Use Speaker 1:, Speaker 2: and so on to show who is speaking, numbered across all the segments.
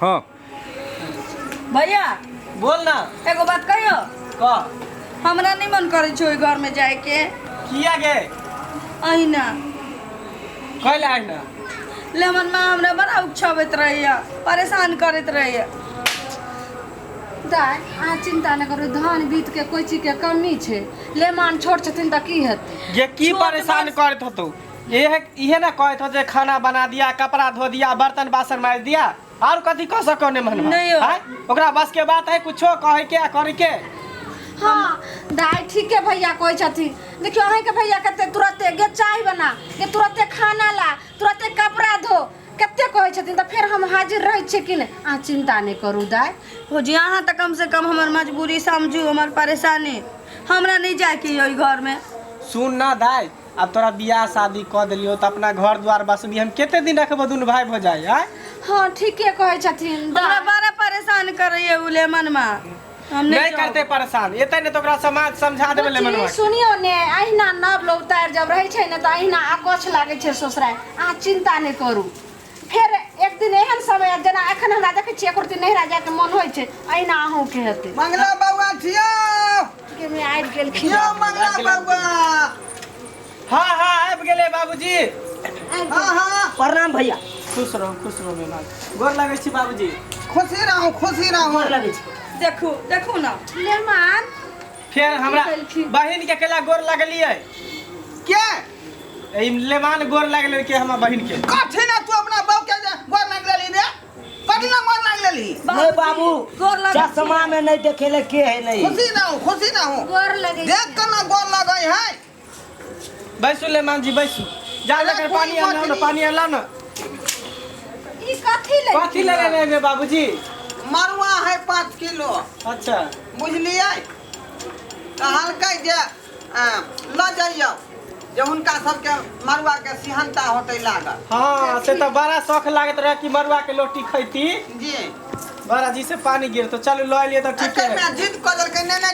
Speaker 1: हाँ
Speaker 2: भैया
Speaker 1: बोल ना।
Speaker 2: एगो बात कहियो।
Speaker 1: का
Speaker 2: हमरा नहीं मन करे छो घर में जाए के।
Speaker 1: किया गे
Speaker 2: अहिना
Speaker 1: कल आए ना
Speaker 2: लेमन में हमरा बड़ा उछावत रहिया, परेशान करत रहिया। दाय आ चिंता न करू, धान बीत के कोई चीज के कमी छे। लेमान छोड़ छथिन त की हेतै।
Speaker 1: ये की
Speaker 2: छोट
Speaker 1: परेशान
Speaker 2: बस-
Speaker 1: करत हो तू? ये ना कहत हो जे खाना बना दिया, कपड़ा धो दिया, बर्तन बासन माज दिया, और कथी कह सको ने मन
Speaker 2: नहीं हो।
Speaker 1: ओकरा बस के बात है कुछो कहे के करे के?
Speaker 3: हाँ दाई ठीक है भैया कोई छथिन। देखियो अहीं के भैया कते तुरंते गे चाय बना, गे तुरंते खाना ला, तुरंते कपड़ा धो, कते कहै छथिन त फिर हम हाजिर रहै छी कि नहीं। आ चिंता नहीं करू दाई।
Speaker 2: हो जी अहाँ त कम से कम हमर मजबूरी समझू, हमर परेशानी। हमरा नहीं जाए के यही घर में।
Speaker 1: सुन ना दाई, अब तोरा बियाह शादी क दिलियो त अपना घर द्वार बसबी, हम केते दिन रखबो दुन भाई भ जाए है?
Speaker 3: हाँ ठीक है कहै छथिन
Speaker 2: हमरा
Speaker 3: दाई।
Speaker 2: बड़ा परेशान करैए उ लेमन में। हम
Speaker 1: नहीं करते परेशान, एते ने तो ओकरा समाज समझा देबे ले मनवा।
Speaker 3: सुनियो ने अहिना नव लोग तार जब रहै छै ने त अहिना आकोछ लागे छै ससुराल। आ चिंता नहीं करू। फिर एक दिन एहन समय जना एखन हमरा देखै छियै एको दिन नहिरा जाय के मन होइ छै, अहिना अहूँ के हेतै।
Speaker 4: मंगला बउआ छियो
Speaker 3: के में आबि गेलखिन।
Speaker 4: छियो मंगला बउआ।
Speaker 1: हाँ हाँ आबि गेले बाबूजी।
Speaker 4: हाँ हाँ
Speaker 5: प्रणाम भैया।
Speaker 1: खुश रहो मेहमान। गोर लगै छी बाबूजी।
Speaker 4: खुशी रहूं खुशी रहूं।
Speaker 5: गोर लगै छै।
Speaker 2: देखू देखू ना
Speaker 3: लेमान
Speaker 1: फिर हमरा
Speaker 2: कहलखिन।
Speaker 1: बहिन के केला गोर लगलिए?
Speaker 4: के
Speaker 1: ई लेमान गोर लगले के हमर बहिन के।
Speaker 4: कथि ना तू अपना बहू के गोर लग लेली रे? कथि ना गोर लग लेली?
Speaker 5: नहीं बाबू,
Speaker 2: गोर लगै छी।
Speaker 5: चश्मा में नहीं देखेले के है नहीं।
Speaker 4: खुशी रहूं।
Speaker 3: गोर लगे
Speaker 4: देख के ना गोर लगै है।
Speaker 1: बैसू लेमान जी बैसू। जा लेकर पानी आना ना, पानी आना ना।
Speaker 3: ई कथि ले
Speaker 1: कथी ले ले बाबूजी?
Speaker 4: मरुआ है 5 किलो,
Speaker 1: अच्छा
Speaker 4: बुझलिए? त हल्का जे ल जाइयो जे हुनका सबके मरुआ के सिहनता होतै लागल।
Speaker 1: हाँ से तो बड़ा शौक लागत रहे कि मरुआ के रोटी खैती।
Speaker 4: जी
Speaker 1: बड़ा जी से पानी गिर तो चलो लो लिए तो ठीक
Speaker 4: एकर
Speaker 1: है।
Speaker 4: में जिद क देलकै नेने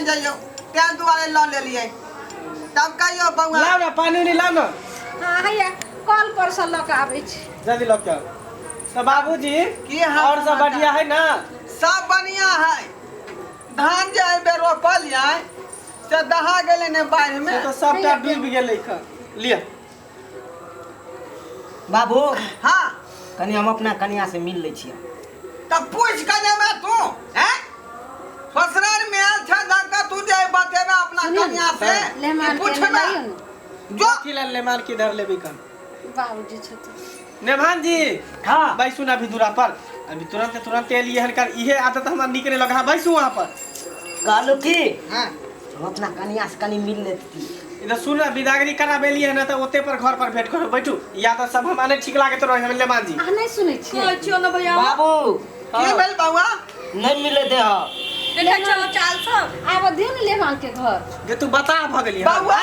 Speaker 4: जाइयो तै दुआरे ल लेलियै। तब कहियो बउआ
Speaker 1: लाओ ना पानी उनी लाओ ना,
Speaker 3: हां हैया कॉल पर से ल के आबै छी।
Speaker 1: जल्दी लो के आओ। तो बाबूजी
Speaker 4: की हाल
Speaker 1: और सब बढ़िया है ना?
Speaker 4: सब बढ़िया है। धान जे बे रोपल जाए से दहा गेलै ने बाढ़ में।
Speaker 1: से तो सबटा डूब गेलै ख। लिया
Speaker 5: बाबू
Speaker 4: हाँ
Speaker 5: कनी हम अपना कन्या से मिल ले छियै।
Speaker 4: तब पूछ के जेबे तू हैं? ससुराल में आयल छ जाके तू जे बतेबे अपना कन्या से
Speaker 3: लेमान
Speaker 4: कि
Speaker 3: के
Speaker 4: पूछबे
Speaker 3: लाइयो
Speaker 4: जो
Speaker 1: कथी ले लेमान किधर लेबी कन?
Speaker 3: बाबूजी छथिन।
Speaker 1: नेमान जी
Speaker 5: हाँ
Speaker 1: बैसू ना अभी दूरा पर, अभी तुरंत एलिए हनकर इहे आदत हमरा निकले लगा। बैसू वहाँ पर।
Speaker 5: कहलू की
Speaker 4: हाँ
Speaker 5: हम अपना कन्या से कनी मिल लेती।
Speaker 1: इधर सुन ना, विदागरी कराबेली है ना तो ओते पर घर पर भेंट करो। बैठू या तो सब हमारे ठीक लागे तो रहे हम लेमान जी।
Speaker 3: आ नहीं सुनै छियै।
Speaker 2: कोई छियो ना भैया।
Speaker 5: बाबू
Speaker 4: की भेल बउआ?
Speaker 5: नहीं मिले दे हो।
Speaker 2: देखै छौ चाल सब।
Speaker 3: आब दियो न लेमान के घर।
Speaker 1: जे तू बता भ गेली
Speaker 4: बउआ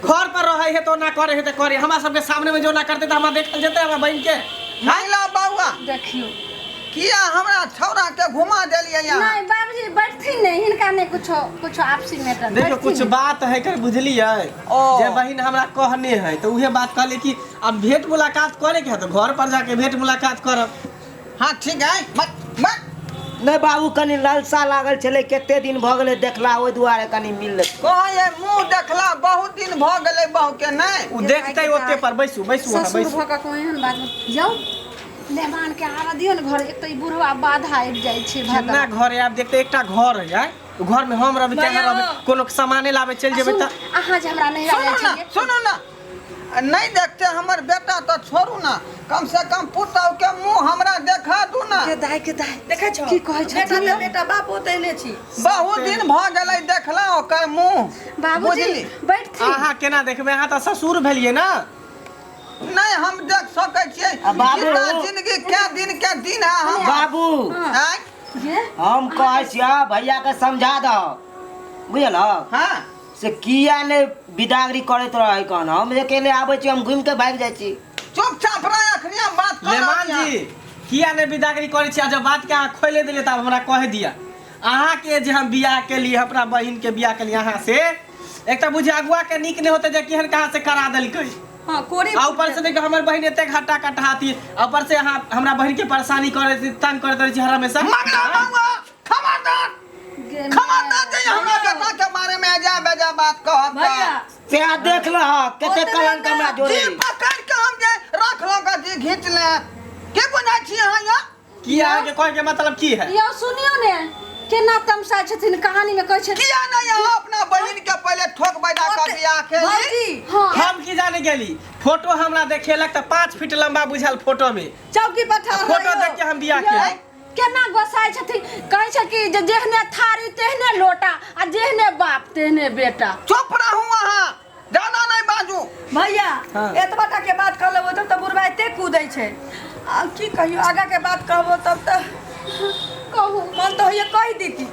Speaker 1: घर पर रहे है तो ना करे है तो करे, हमरा सबके सामने में जो ना करते तो हमरा देखल जेते हमरा बहन के।
Speaker 4: महिला बउआ
Speaker 3: देखियो
Speaker 4: किया हमरा छौरा के घुमा देलियै यहाँ?
Speaker 3: नहीं बाबूजी बैठथिन नहीं, हिनका नहीं कुछ आपसी मैटर।
Speaker 1: देखो कुछ बात है कर बुझलिए
Speaker 4: ओ।
Speaker 1: जे बहन हमरा कहने है तो उहे बात कहले कि अब भेंट मुलाकात करे के है तो घर पर जाके भेंट मुलाकात करब।
Speaker 4: हाँ ठीक है मत
Speaker 5: नहीं बाबू कनी लालसा लागल छले, केते दिन भ गेले देखला, ओइ दुआरे कनी मिल ले।
Speaker 4: कहाँ ये मुंह देखला बहुत दिन भ गेलै बहू के नहीं।
Speaker 1: उ देखते ओते पर बैसू वहाँ
Speaker 3: ससुर
Speaker 1: बैसू।
Speaker 3: भऽ के कोई एहन बात जाऊ लेमान के आवा दियो न घर। एक तो ई बुढ़वा बाधा आबि जाइ छै
Speaker 1: कितना
Speaker 3: भादा।
Speaker 1: घर है आप देखते एकटा घर है यार, घर में हम रहबे चाहे रहबे कोनो सामाने लाबे चल जेबे त
Speaker 3: अहाँ जे हमरा नहीं रहै छियै।
Speaker 4: सुनो ना नहीं देखते हमर बेटा तो छोड़ू ना, कम से कम पुतौ के मुंह हमरा देखा दू ना।
Speaker 2: के दाई देखै छौ
Speaker 3: की कहै छथिन
Speaker 2: बेटा
Speaker 3: यौ?
Speaker 2: बेटा बाप ओतैने छी।
Speaker 4: बहुत दिन भ गेलै देखला ओकर मुंह।
Speaker 3: बाबूजी
Speaker 4: बुझली?
Speaker 3: बैठथिन।
Speaker 1: अहाँ केना देखबे? अहाँ त ससुर भेलिए ना।
Speaker 4: नहीं हम देख सकै छियै।
Speaker 5: बाबू।
Speaker 4: जितना जिंदगी के दिन है हम
Speaker 5: बाबू
Speaker 4: हैं?
Speaker 3: ये
Speaker 5: हम कहै छियै भैया के समझा दो, बुझल
Speaker 4: हाँ
Speaker 5: से किया ने विदागरी करैत रहे कन। हम अकेले आबै छी, हम घुम के भाग जाइ छी।
Speaker 4: चुपचाप रह अखनी बात कर।
Speaker 1: लेमान जी किया ने विदागरी करे छी? जब बात के अहाँ खोले दिले तब हमरा कह दिया। अहाँ के जे हम बियाह के लिए अपना बहिन के बियाह के लिए अहाँ से एक त बुझे अगुआ के निक ने होते जे केहन कहां से करा देलकै।
Speaker 2: हाँ कोरी
Speaker 1: आ ऊपर से देखो हमर बहिन एते घाटा कटहाती ऊपर से अहाँ हमरा बहिन के परेशानी करे छी तंग करत रही छी हर हमेशा
Speaker 4: खबरदार खबरदार जे हमरा बेटा के बारे में जा बेजा बात कहत
Speaker 2: भैया
Speaker 5: से आ देख ल केते कलंक हमरा जोड़े
Speaker 4: जी पकड़ के हम जे रख लो का जी घींच ले के बुझा छी अहाँ या
Speaker 1: की आगे के कहे के मतलब की है
Speaker 3: यो सुनियो ने केना तमसा छथिन कहानी में कहै छथिन
Speaker 4: किया नहीं यहाँ अपना बहन के पहले ठोक बैठा कर दिया खेली
Speaker 2: भौजी
Speaker 3: हाँ
Speaker 1: हम की जाने गेली फोटो हमरा देखेलक त 5 फीट लंबा बुझाल फोटो में
Speaker 2: चौकी पर ठाड़
Speaker 1: फोटो देख के हम बियाह के
Speaker 3: केना गोसाई छथिन कहै छै कि जे जेहने थारी तेहने लोटा आ जेहने बाप तेहने बेटा
Speaker 4: चुप रहू वहाँ ज्यादा नहीं बाजू
Speaker 2: भैया
Speaker 1: हाँ।
Speaker 2: एतबा टा के बात कर लेबो तब तो बुढ़वा एते कूदै छै आ की कहियो आगा के बात कहबो तब तो
Speaker 3: कहू
Speaker 2: मन तो ये कह दीती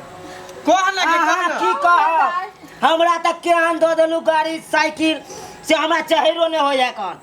Speaker 1: कह लगे
Speaker 5: अहाँ की कह हमरा तक के आन दो देलु गाड़ी साइकिल से हमरा चहेरो ने हो जाए कौन